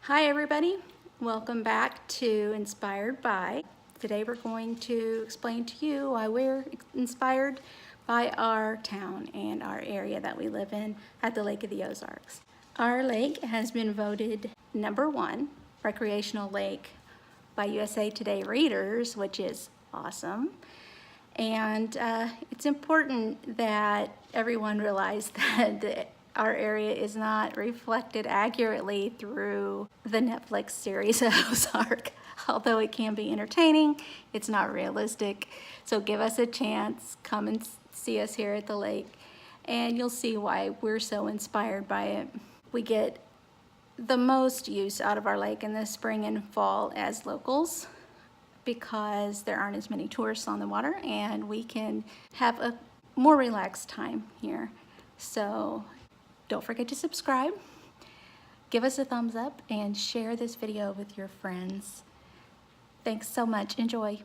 Hi everybody, welcome back to Inspired By. Today we're going to explain to you why we're inspired by our town and our area that we live in at the Lake of the Ozarks. Our lake has been voted #1 recreational lake by USA Today readers, which is awesome. And it's important that everyone realize that our area is not reflected accurately through the Netflix series Ozark. Although it can be entertaining, it's not realistic. So give us a chance, come and see us here at the lake, and you'll see why we're so inspired by it. We get the most use out of our lake in the spring and fall as locals, because there aren't as many tourists on the water and we can have a more relaxed time here. So don't forget to subscribe, give us a thumbs up, and share this video with your friends. Thanks so much. Enjoy.